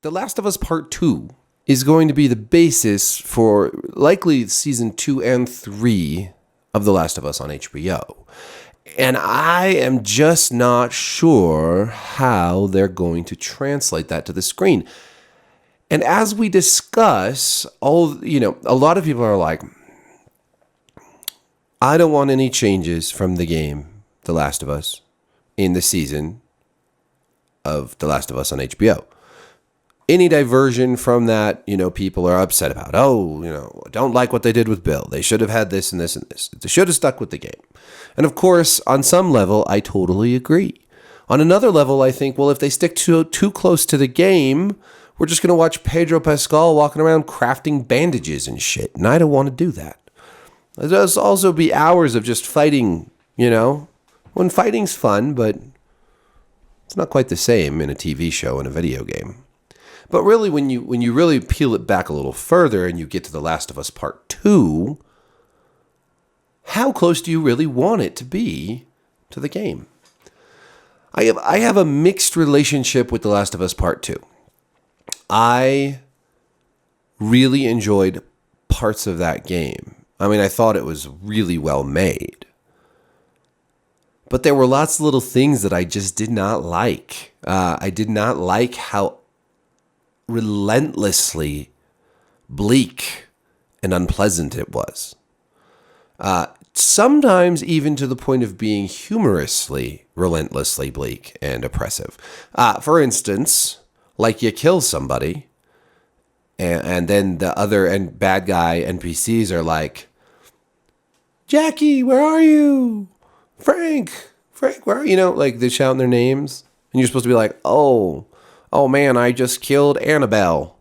The Last of Us Part 2 is going to be the basis for likely season 2 and 3 of The Last of Us on HBO. And I am just not sure how they're going to translate that to the screen. And as we discuss, a lot of people are like, I don't want any changes from the game, The Last of Us, in the season of The Last of Us on HBO. Any diversion from that, people are upset about. I don't like what they did with Bill. They should have had this and this and this. They should have stuck with the game. And of course, on some level, I totally agree. On another level, I think, well, if they stick too close to the game, we're just going to watch Pedro Pascal walking around crafting bandages and shit. And I don't want to do that. There'll also be hours of just fighting, when fighting's fun, but it's not quite the same in a TV show and a video game. But really, when you really peel it back a little further and you get to The Last of Us Part 2, how close do you really want it to be to the game? I have a mixed relationship with The Last of Us Part 2. I really enjoyed parts of that game. I mean, I thought it was really well made. But there were lots of little things that I just did not like. I did not like how relentlessly bleak and unpleasant it was. Sometimes even to the point of being humorously, relentlessly bleak and oppressive. For instance, like you kill somebody, and then the other and bad guy NPCs are like, Jackie, where are you? Frank, where are you? Like they shout their names, and you're supposed to be like, oh man, I just killed Annabelle.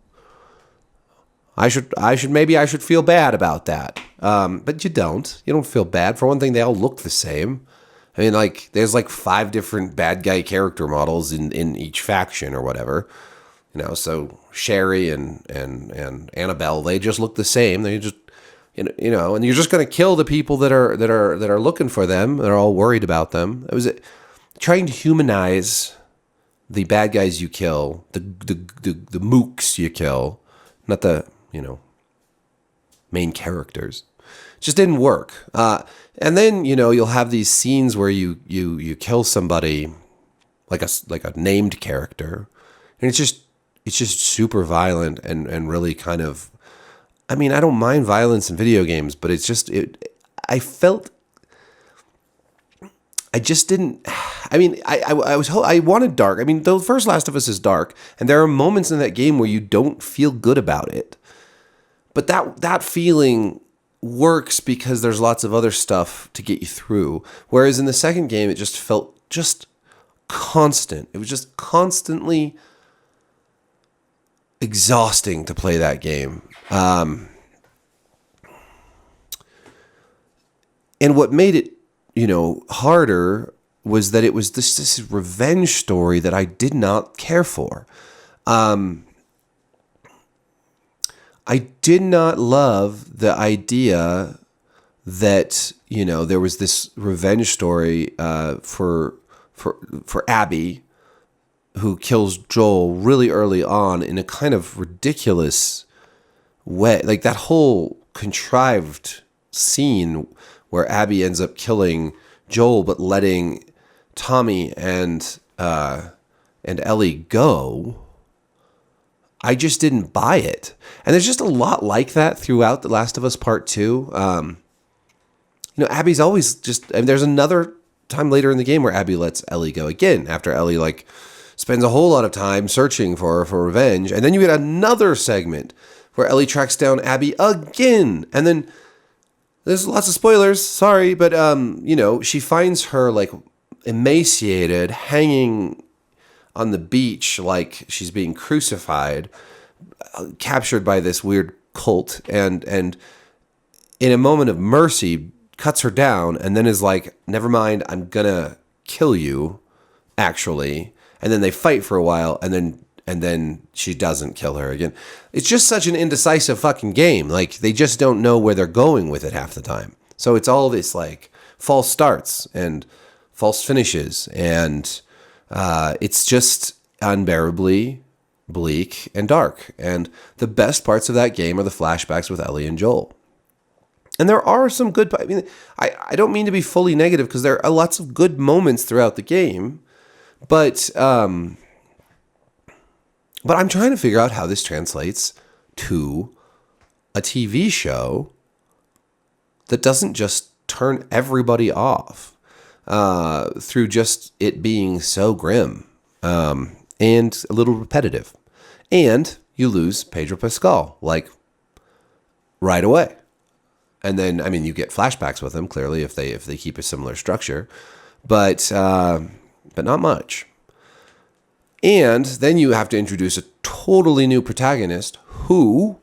I should feel bad about that. But you don't. You don't feel bad. For one thing, they all look the same. I mean, like, there's like 5 different bad guy character models in each faction or whatever. So Sherry and Annabelle, they just look the same. They just, and you're just going to kill the people that are looking for them. They're all worried about them. It was trying to humanize the bad guys you kill, the mooks you kill, not the, main characters. It just didn't work. And then, you'll have these scenes where you kill somebody like a named character, and it's just super violent and really kind of, I mean, I don't mind violence in video games, but it's just, I just didn't. I mean, I wanted dark. I mean, the first Last of Us is dark, and there are moments in that game where you don't feel good about it. But that feeling works because there's lots of other stuff to get you through. Whereas in the second game, it just felt just constant. It was just constantly exhausting to play that game. And what made it, harder was that it was this revenge story that I did not care for. I did not love the idea that, there was this revenge story for Abby, who kills Joel really early on in a kind of ridiculous way. Like that whole contrived scene where Abby ends up killing Joel but letting Tommy and Ellie go. I just didn't buy it. And there's just a lot like that throughout The Last of Us Part 2. Abby's always just, I mean, there's another time later in the game where Abby lets Ellie go again after Ellie spends a whole lot of time searching for revenge. And then you get another segment where Ellie tracks down Abby again. And then there's lots of spoilers, sorry, but she finds her emaciated, hanging on the beach like she's being crucified, captured by this weird cult, and in a moment of mercy cuts her down and then is like, never mind, I'm gonna kill you, actually. And then they fight for a while, and then she doesn't kill her again. It's just such an indecisive fucking game. Like, they just don't know where they're going with it half the time. So it's all this false starts and false finishes, and it's just unbearably bleak and dark. And the best parts of that game are the flashbacks with Ellie and Joel. And there are some good, I mean, I don't mean to be fully negative because there are lots of good moments throughout the game, but I'm trying to figure out how this translates to a TV show that doesn't just turn everybody off through just it being so grim and a little repetitive. And you lose Pedro Pascal, like, right away. And then, I mean, you get flashbacks with him, clearly, if they keep a similar structure. But not much. And then you have to introduce a totally new protagonist who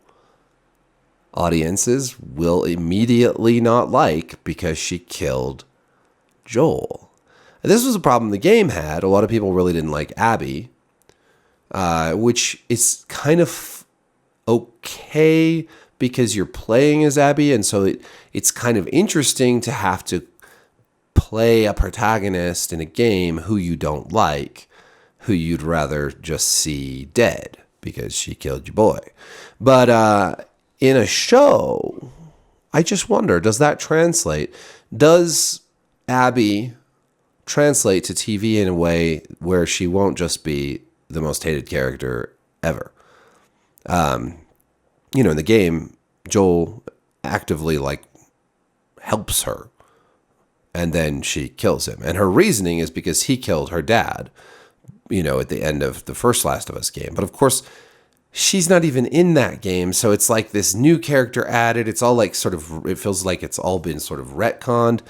audiences will immediately not like because she killed Joel. And this was a problem the game had. A lot of people really didn't like Abby, which is kind of okay because you're playing as Abby, and so it's kind of interesting to have to play a protagonist in a game who you don't like, who you'd rather just see dead because she killed your boy. But in a show, I just wonder, does that translate? Does Abby translate to TV in a way where she won't just be the most hated character ever? In the game, Joel actively helps her, and then she kills him. And her reasoning is because he killed her dad, at the end of the first Last of Us game. But of course, she's not even in that game, so it's like this new character added. It's all it feels like it's all been sort of retconned.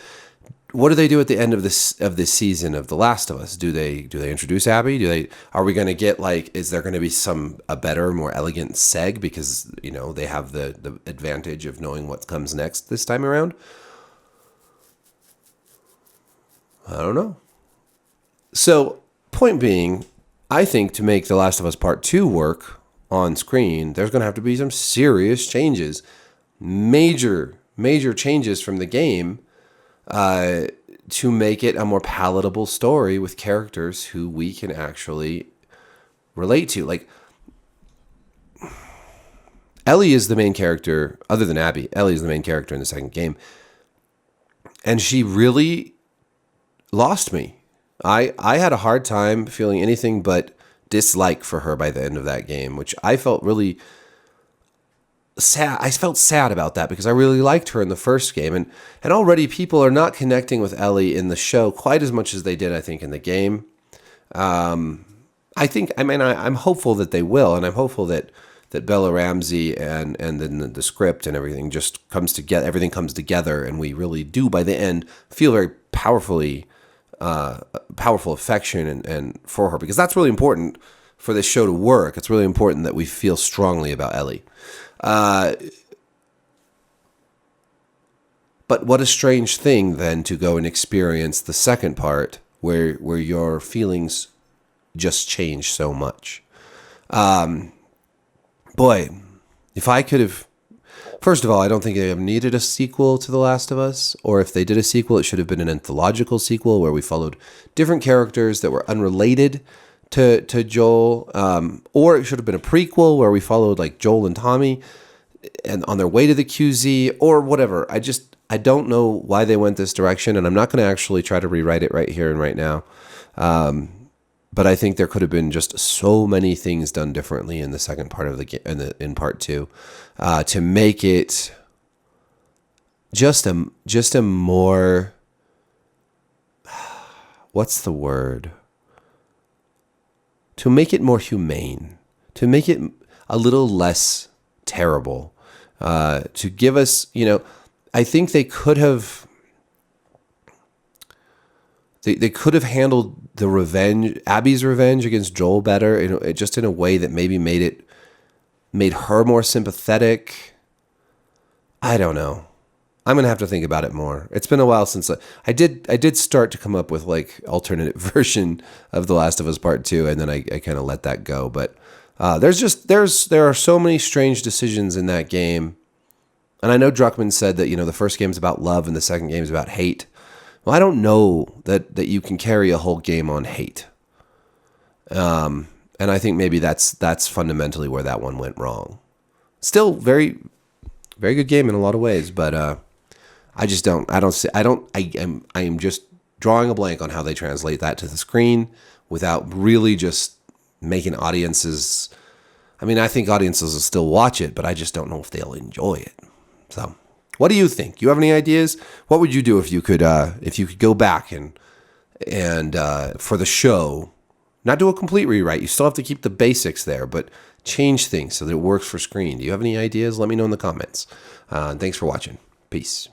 What do they do at the end of this season of The Last of Us? Do they introduce Abby? Are we going to get is there going to be a better, more elegant seg because they have the advantage of knowing what comes next this time around? I don't know. So, point being, I think to make The Last of Us Part 2 work on screen, there's going to have to be some serious changes, major changes from the game, to make it a more palatable story with characters who we can actually relate to. Ellie is the main character, other than Abby. Ellie is the main character in the second game. And she really lost me. I had a hard time feeling anything but dislike for her by the end of that game, which I felt really sad. I felt sad about that because I really liked her in the first game, and already people are not connecting with Ellie in the show quite as much as they did, I think, in the game. I'm hopeful that they will, and I'm hopeful that Bella Ramsey and then the script and everything just comes together. Everything comes together, and we really do by the end feel very powerful affection and for her, because that's really important for this show to work. It's really important that we feel strongly about Ellie. But what a strange thing then to go and experience the second part where your feelings just change so much. Boy, if I could have... First of all, I don't think they have needed a sequel to The Last of Us, or if they did a sequel, it should have been an anthological sequel where we followed different characters that were unrelated to Joel, or it should have been a prequel where we followed Joel and Tommy and on their way to the QZ or whatever. I don't know why they went this direction, and I'm not going to actually try to rewrite it right here and right now. But I think there could have been just so many things done differently in the second part of the game, in part 2, to make it just a more, what's the word? To make it more humane, to make it a little less terrible, to give us, I think they could have. They could have handled Abby's revenge against Joel better, just in a way that maybe made her more sympathetic. I don't know. I'm gonna have to think about it more. It's been a while since I did start to come up with alternate version of The Last of Us Part 2, and then I kind of let that go. But there are so many strange decisions in that game, and I know Druckmann said that the first game's about love and the second game's about hate. Well, I don't know that you can carry a whole game on hate. And And I think maybe that's fundamentally where that one went wrong. Still very, very good game in a lot of ways, but I just don't. I am just drawing a blank on how they translate that to the screen without really just making audiences. I mean, I think audiences will still watch it, but I just don't know if they'll enjoy it. So, what do you think? You have any ideas? What would you do if you could go back and for the show, not do a complete rewrite? You still have to keep the basics there, but change things so that it works for screen. Do you have any ideas? Let me know in the comments. Thanks for watching. Peace.